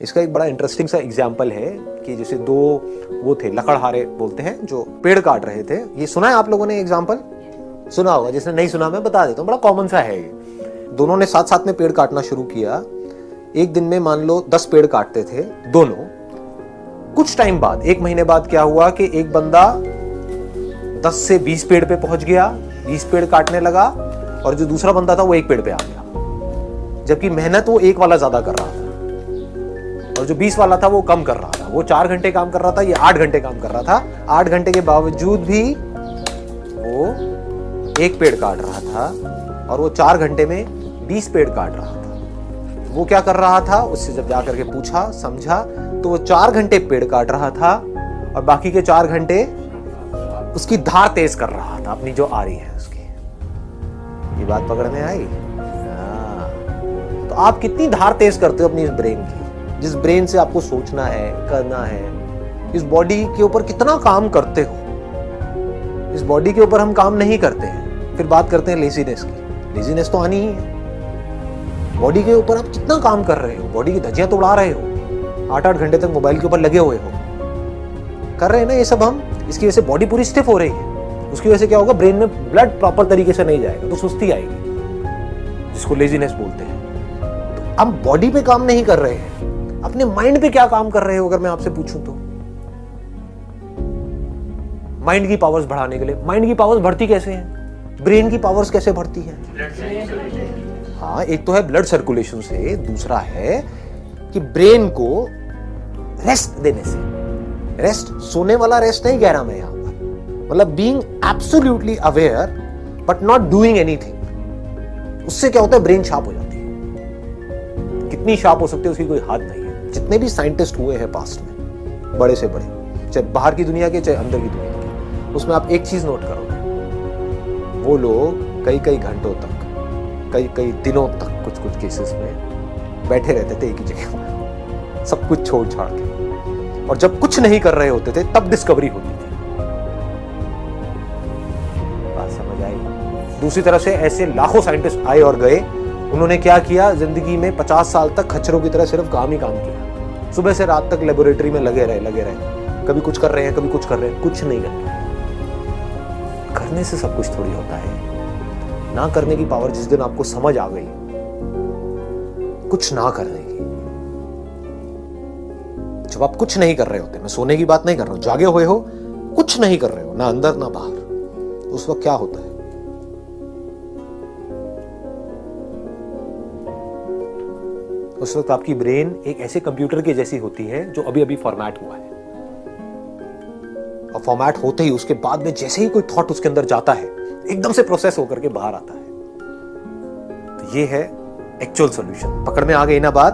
इसका एक बड़ा इंटरेस्टिंग सा एग्जाम्पल है कि जैसे दो वो थे लकड़हारे बोलते हैं जो पेड़ काट रहे थे। ये सुना है आप लोगों ने एग्जाम्पल? सुना होगा, जिसने नहीं सुना मैं बता देता हूँ, बड़ा कॉमन सा है ये। दोनों ने साथ साथ में पेड़ काटना शुरू किया। एक दिन में मान लो 10 पेड़ काटते थे दोनों। कुछ टाइम बाद, 1 महीने बाद क्या हुआ कि एक बंदा 10 से 20 पेड़ पे पहुंच गया, 20 पेड़ काटने लगा, और जो दूसरा बंदा था वो 1 पेड़ पे आ गया। जबकि मेहनत वो 1 वाला ज्यादा कर रहा था और जो 20 वाला था वो कम कर रहा था। वो 4 घंटे काम कर रहा था, ये 8 घंटे काम कर रहा था। 8 घंटे के बावजूद भी वो 1 पेड़ काट रहा था और वो 4 घंटे में 20 पेड़ काट रहा था। वो क्या कर रहा था, उससे जब जाकर के पूछा समझा तो वो 4 घंटे पेड़ काट रहा था और बाकी के 4 घंटे उसकी धार तेज कर रहा था, अपनी जो आ रही है उसकी। ये बात पकड़ में आई? तो आप कितनी धार तेज करते हो अपनी इस ब्रेन की, जिस ब्रेन से आपको सोचना है, करना है। इस बॉडी के ऊपर कितना काम करते हो। इस बॉडी के ऊपर हम काम नहीं करते हैं, फिर बात करते हैं लेजीनेस की। लेजीनेस तो आनी ही है। बॉडी के ऊपर आप कितना काम कर रहे हो, बॉडी की धज्जियां तो उड़ा रहे हो, 8-8 घंटे तक मोबाइल के ऊपर लगे हुए हो, कर रहे हैं ना ये सब हम। इसकी वजह से बॉडी पूरी स्टिफ हो रही है। उसकी वजह से क्या होगा, ब्रेन में ब्लड प्रॉपर तरीके से नहीं जाएगा तो सुस्ती आएगी, जिसको लेजीनेस बोलते हैं। तो हम बॉडी पे काम नहीं कर रहे हैं, अपने माइंड पे क्या काम कर रहे हो अगर मैं आपसे पूछूं तो? माइंड की पावर्स बढ़ाने के लिए। माइंड की पावर्स बढ़ती कैसे हैं? ब्रेन की पावर्स कैसे बढ़ती हैं? हाँ, एक तो है ब्लड सर्कुलेशन से, दूसरा है कि ब्रेन को रेस्ट देने से। रेस्ट सोने वाला रेस्ट नहीं कह रहा मैं यहां पर, मतलब being absolutely aware but not doing anything. उससे क्या होता है, ब्रेन शार्प हो जाती है। कितनी शार्प हो सकती है उसकी कोई हाथ नहीं है। जितने भी साइंटिस्ट हुए हैं पास्ट में, बड़े से बड़े, चाहे बाहर की दुनिया के चाहे अंदर की दुनिया के, उसमें आप एक चीज नोट करोगे, वो लोग कई कई घंटों तक, कई कई दिनों तक कुछ कुछ केसेस में बैठे रहते थे एक ही जगह, सब कुछ छोड़ छाड़ के। और जब कुछ नहीं कर रहे होते थे तब डिस्कवरी होती थी। बात समझ आई? दूसरी तरफ से ऐसे लाखों साइंटिस्ट आए और गए। उन्होंने क्या किया, जिंदगी में 50 साल तक खच्चरों की तरह सिर्फ काम ही काम किया। सुबह से रात तक लेबोरेटरी में लगे रहे। कभी कुछ कर रहे हैं, कभी कुछ कर रहे हैं, कुछ नहीं करना। करने से सब कुछ थोड़ी होता है। ना करने की पावर जिस दिन आपको समझ आ गई, कुछ ना करने की, जब आप कुछ नहीं कर रहे होते, मैं सोने की बात नहीं कर रहा हूं, जागे हुए हो, कुछ नहीं कर रहे हो, ना अंदर ना बाहर, उस वक्त क्या होता है? उस वक्त आपकी ब्रेन एक ऐसे कंप्यूटर के जैसी होती है जो अभी अभी फॉर्मेट हुआ है। और फॉर्मेट होते ही उसके बाद में जैसे ही कोई थॉट उसके अंदर जाता है, एकदम से प्रोसेस होकर के बाहर आता है। तो ये है एक्चुअल सॉल्यूशन। पकड़ में आ गई ना बात?